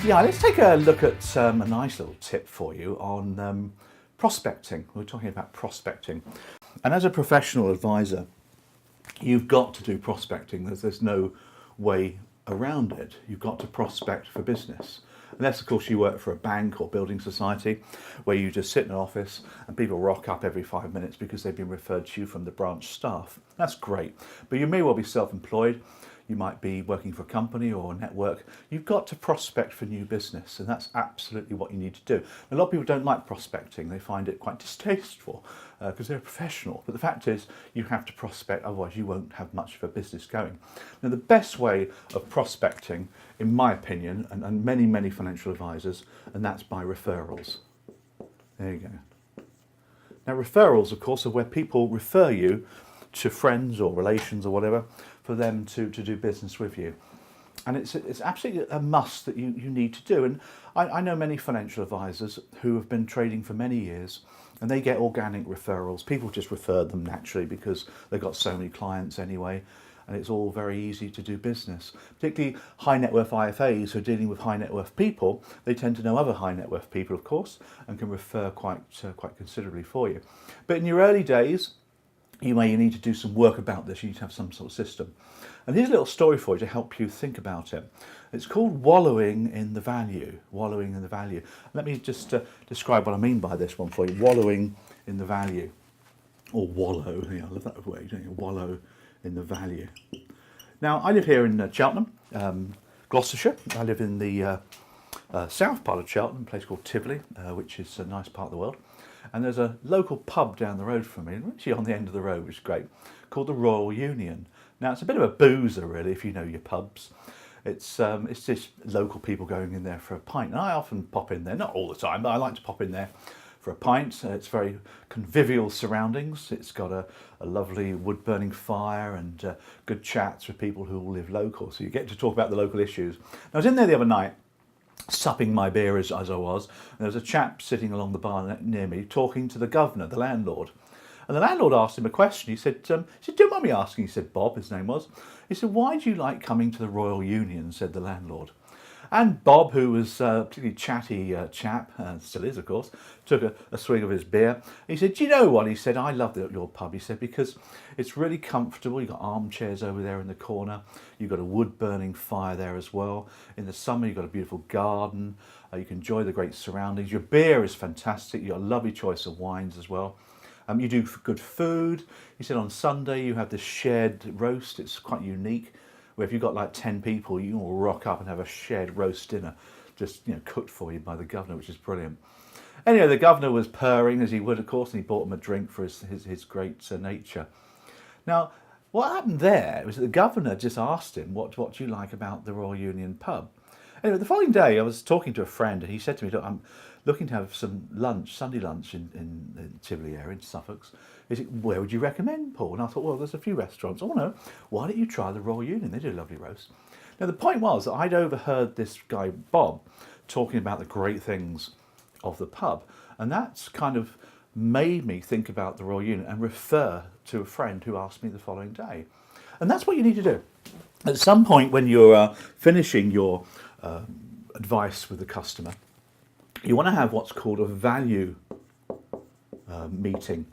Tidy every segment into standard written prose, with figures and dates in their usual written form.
Yeah, let's take a look at a nice little tip for you on prospecting. We're talking about prospecting. And as a professional advisor, you've got to do prospecting. There's no way around it. You've got to prospect for business. Unless, of course, you work for a bank or building society where you just sit in an office and people rock up every 5 minutes because they've been referred to you from the branch staff. That's great. But you may well be self-employed. You might be working for a company or a network. You've got to prospect for new business, and that's absolutely what you need to do. A lot of people don't like prospecting. They find it quite distasteful because they're a professional. But the fact is, you have to prospect, otherwise you won't have much of a business going. Now, the best way of prospecting, in my opinion, and many, many financial advisors, and that's by referrals. There you go. Now, referrals, of course, are where people refer you to friends or relations or whatever for them to do business with you. And it's absolutely a must that you need to do. And I know many financial advisors who have been trading for many years and they get organic referrals. People just refer them naturally because they've got so many clients anyway. And it's all very easy to do business. Particularly high net worth IFAs who are dealing with high net worth people, they tend to know other high net worth people, of course, and can refer quite considerably for you. But in your early days, you need to do some work about this. You need to have some sort of system. And here's a little story for you to help you think about it. It's called wallowing in the value. Wallowing in the value. Let me just describe what I mean by this one for you. Wallowing in the value. Or wallow. Yeah, I love that word. Wallow in the value. Now, I live here in Cheltenham, Gloucestershire. I live in the south part of Cheltenham, a place called Tivoli, which is a nice part of the world. And there's a local pub down the road from me, actually on the end of the road, which is great, called the Royal Union. Now, it's a bit of a boozer, really, if you know your pubs. It's just local people going in there for a pint. And I often pop in there, not all the time, but I like to pop in there for a pint. It's very convivial surroundings. It's got a lovely wood-burning fire and good chats with people who all live local. So you get to talk about the local issues. I was in there the other night, supping my beer as I was, and there was a chap sitting along the bar near me talking to the governor, the landlord. And the landlord asked him a question. He said, "Do you mind me asking?" He said, Bob, his name was. He said, "Why do you like coming to the Royal Union?" said the landlord. And Bob, who was a particularly chatty chap, and still is, of course, took a swig of his beer. He said, "Do you know what?" He said, "I love your pub." He said, "Because it's really comfortable. You've got armchairs over there in the corner. You've got a wood-burning fire there as well. In the summer, you've got a beautiful garden. You can enjoy the great surroundings. Your beer is fantastic. You've got a lovely choice of wines as well. You do good food." He said, "On Sunday, you have this shared roast. It's quite unique, where if you've got like 10 people, you can all rock up and have a shared roast dinner, just cooked for you by the governor, which is brilliant." Anyway, the governor was purring, as he would, of course, and he bought him a drink for his great nature. Now, what happened there was that the governor just asked him, what do you like about the Royal Union pub? Anyway, the following day, I was talking to a friend, and he said to me, "Look, I'm looking to have some lunch, Sunday lunch in Tivoli area, in Suffolk. Where would you recommend, Paul?" And I thought, well, there's a few restaurants. "Oh, no, why don't you try the Royal Union? They do a lovely roast." Now, the point was that I'd overheard this guy, Bob, talking about the great things of the pub. And that's kind of made me think about the Royal Union and refer to a friend who asked me the following day. And that's what you need to do. At some point when you're finishing your advice with the customer, you want to have what's called a value meeting,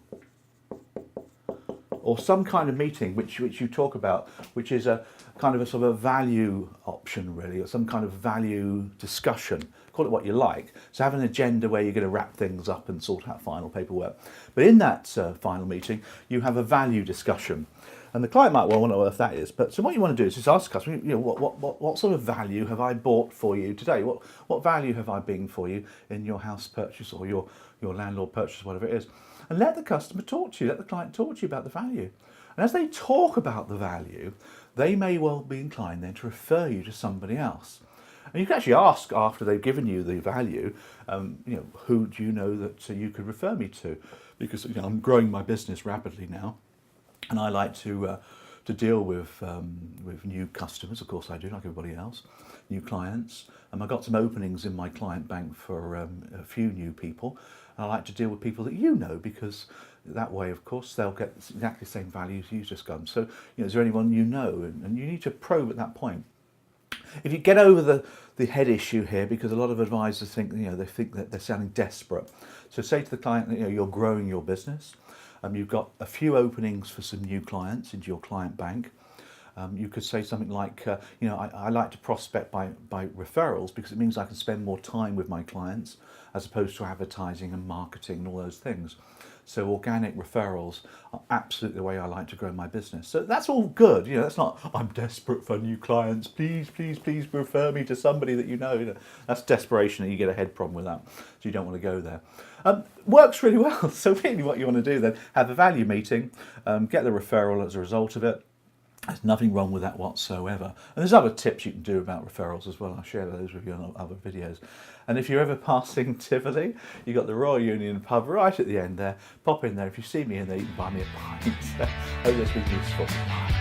or some kind of meeting which you talk about, which is a kind of a sort of a value option, really, or some kind of value discussion. Call it what you like. So have an agenda where you're going to wrap things up and sort out final paperwork. But in that final meeting, you have a value discussion. And the client might well want to know what that is. But so what you want to do is just ask the customer, what sort of value have I bought for you today? What value have I been for you in your house purchase or your landlord purchase, whatever it is? And let the customer talk to you, let the client talk to you about the value. And as they talk about the value, they may well be inclined then to refer you to somebody else. And you can actually ask after they've given you the value, who do you know that you could refer me to? Because I'm growing my business rapidly now, and I like to to deal with new customers. Of course I do, like everybody else, new clients. I got some openings in my client bank for a few new people. And I like to deal with people that you know, because that way, of course, they'll get exactly the same value as you just got. So, is there anyone you know? And you need to probe at that point. If you get over the head issue here, because a lot of advisors think, they think that they're sounding desperate. So say to the client that, you're growing your business. You've got a few openings for some new clients into your client bank. You could say something like, I like to prospect by referrals, because it means I can spend more time with my clients as opposed to advertising and marketing and all those things. So organic referrals are absolutely the way I like to grow my business. So that's all good. That's not, I'm desperate for new clients. Please, please, please refer me to somebody that you know. That's desperation, and you get a head problem with that. So you don't want to go there. Works really well. So really what you want to do then, have a value meeting, get the referral as a result of it. There's nothing wrong with that whatsoever. And there's other tips you can do about referrals as well. I'll share those with you in other videos. And if you're ever passing Tivoli, you've got the Royal Union pub right at the end there. Pop in there. If you see me in there, you can buy me a pint. Hope that's been useful.